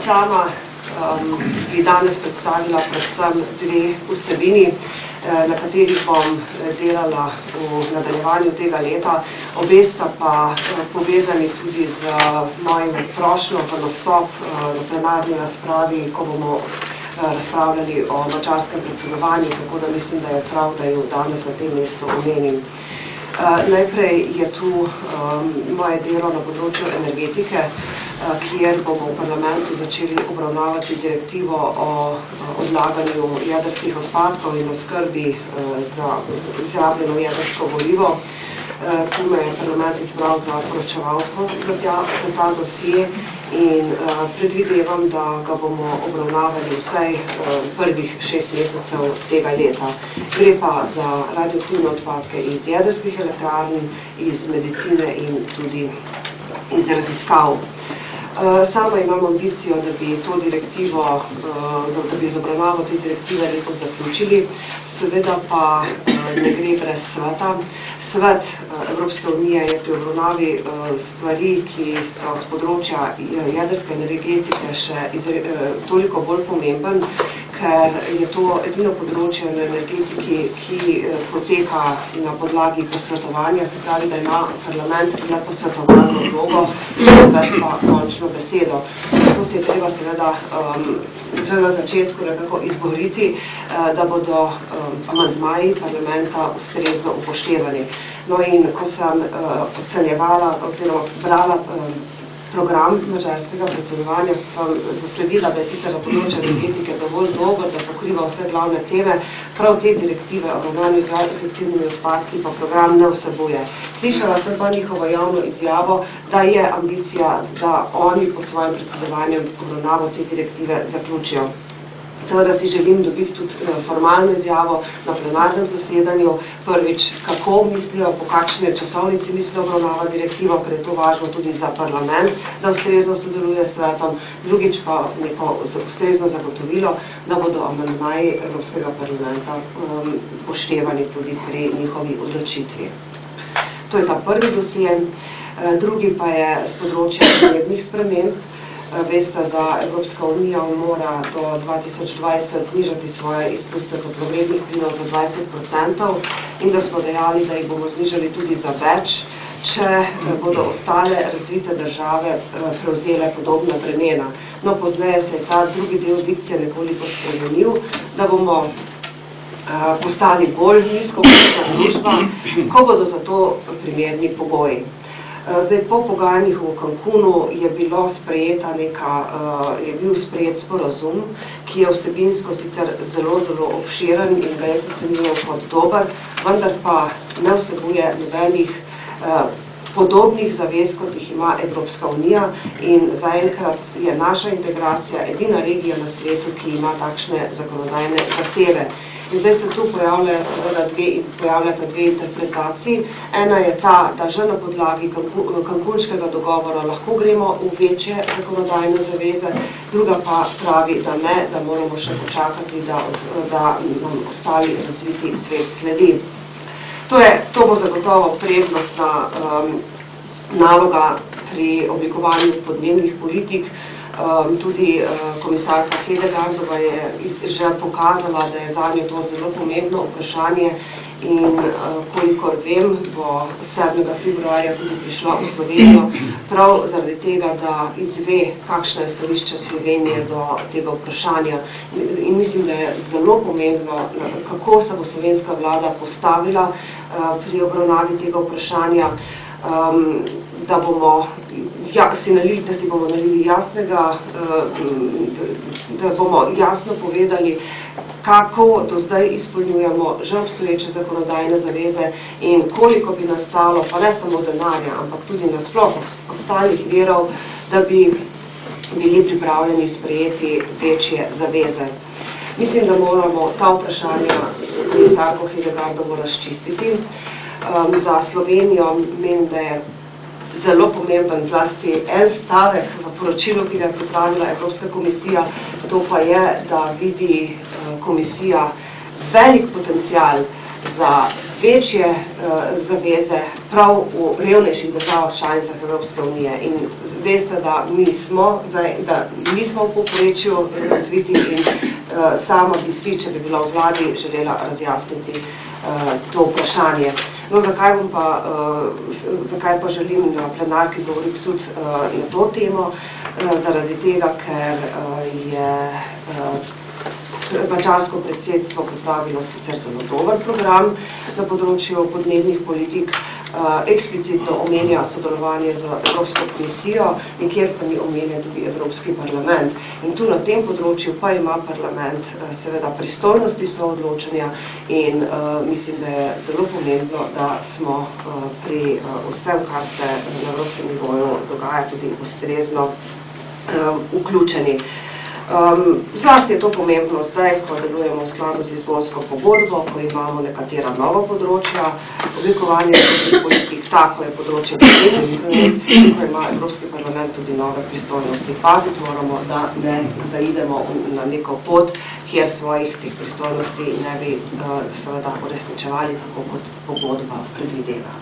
Sama bi danes predstavila predvsem dve vsebini, na katerih bom delala v nadaljevanju tega leta. Obe sta pa povezani tudi z mojim prošnjo za nastop na plenarni razpravi, ko bomo razpravljali o madžarskem predsedovanju, tako da mislim, da je prav, da jo danes na tem mestu omenim. Najprej je tu moje delo na področju energetike, kjer bomo v parlamentu začeli obravnavati direktivo o odlaganju jedrskih odpadkov in oskrbi za izrabljeno jedrsko gorivo. Tu me je parlament izbral za poročevalko za ta dosje in predvidevam, da ga bomo obravnavali vsaj prvih 6 mesecev tega leta. Gre pa za radioaktivne odpadke iz jedrskih elektrarn, iz medicine in tudi iz raziskav. Sama imam ambicijo, da bi to direktivo, da bi z obravnavo te direktive letos zaključili, seveda pa ne gre brez sveta. Svet Evropske unije je pri obravnavi stvari, ki so z področja jedrske energetike še toliko bolj pomemben, ker je to edino področje na energetiki, ki poteka na podlagi posvetovanja, se pravi, da ima parlament le posvetovalno vlogo, svet pa končno besedo. Zato se je treba seveda že na začetku nekako izboriti, da bodo amandmaji parlamenta ustrezno upoštevani. No in ko sem ocenjevala oziroma brala program madžarskega predsedovanja, sem zasledila, da je sicer na področju energetike dovolj dolgo, da pokriva vse glavne teme, prav te direktive o ravnanju z radioaktivnimi odpadki pa program ne vsebuje. Slišala sem pa njihovo javno izjavo, da je ambicija, da oni pod svojim predsedovanjem obravnavo te direktive zaključijo. Seveda si želim dobiti tudi formalno izjavo na plenarnem zasedanju. Prvič, kako mislijo, po kakšni časovnici mislijo obravnava direktivo, ker je to važno tudi za parlament, da ustrezno sodeluje s svetom. Drugič pa neko ustrezno zagotovilo, da bodo amandmaji Evropskega parlamenta upoštevani tudi pri njihovi odločitvi. To je ta prvi dosje. Drugi pa je z področja podnebnih sprememb. Veste, da Evropska unija mora do 2020 znižati svoje izpuste toplogrednih plinov za 20% in da smo dejali, da jih bomo znižali tudi za več, če bodo ostale razvite države prevzele podobna bremena. No, pozneje se je ta drugi del dikcije nekoliko spremenil, da bomo postali bolj nizkoogljična družba, ko bodo za to primerni pogoji. Zdaj, po pogajanjih v Cancunu je bil sprejet sporazum, ki je vsebinsko sicer zelo obširen in ga jaz ocenjujem kot dober, vendar pa ne vsebuje nobenih podobnih zavez, kot jih ima Evropska unija in zaenkrat je naša integracija edina regija na svetu, ki ima takšne zakonodajne zahteve. In zdaj se tu pojavljata dve interpretaciji. Ena je ta, da že na podlagi Cancunskega dogovora lahko gremo v večje zakonodajne zaveze, druga pa pravi, da ne, da moramo še počakati, da nam ostali razviti svet sledi. To bo zagotovo prednostna naloga pri oblikovanju podnebnih politik. Tudi komisarka Hedegaardova je že pokazala, da je zanjo to zelo pomembno vprašanje in kolikor vem, bo 7. februarja tudi prišla v Slovenijo prav zaradi tega, da izve, kakšno je stališče Slovenije do tega vprašanja. In mislim, da je zelo pomembno, kako se bo slovenska vlada postavila pri obravnavi tega vprašanja, da si bomo nalili jasnega, da bomo jasno povedali, kako do zdaj izpolnjujemo že obstoječe zakonodajne zaveze in koliko bi nastalo, pa ne samo denarja, ampak tudi nasploh ostalih virov, da bi bili pripravljeni sprejeti večje zaveze. Mislim, da moramo ta vprašanja komisarko Hedegaardovo razčistiti. Za Slovenijo menim, da je zelo pomemben zlasti en stavek v poročilu, ki ga je pripravila Evropska komisija, to pa je, da vidi komisija velik potencial za večje zaveze prav v revnejših državah članicah Evropske unije. In veste, da mi smo v povprečju razviti in sama bi si, če bi bila v vladi, želela razjasniti to vprašanje. No, zakaj pa želim na plenarki govoriti tudi na to temo? Zaradi tega, ker je madžarsko predsedstvo pripravilo sicer zelo dober program na področju podnebnih politik, eksplicitno omenja sodelovanje z Evropsko komisijo, nikjer pa ni omenjen tudi Evropski parlament. In tu na tem področju pa ima parlament seveda pristojnosti soodločanja in mislim, da je zelo pomembno, da smo pri vsem, kar se na evropskem nivoju dogaja, tudi ustrezno vključeni. Zlasti je to pomembno zdaj, ko delujemo v skladu z Lizbonsko pogodbo, ko imamo nekatera nova področja oblikovanja politik, tako je področje podnebnih sprememb, ko ima Evropski parlament tudi nove pristojnosti. Paziti moramo, da ne zaidemo na neko pot, kjer svojih teh pristojnosti ne bi seveda uresničevali, tako kot pogodba predvideva.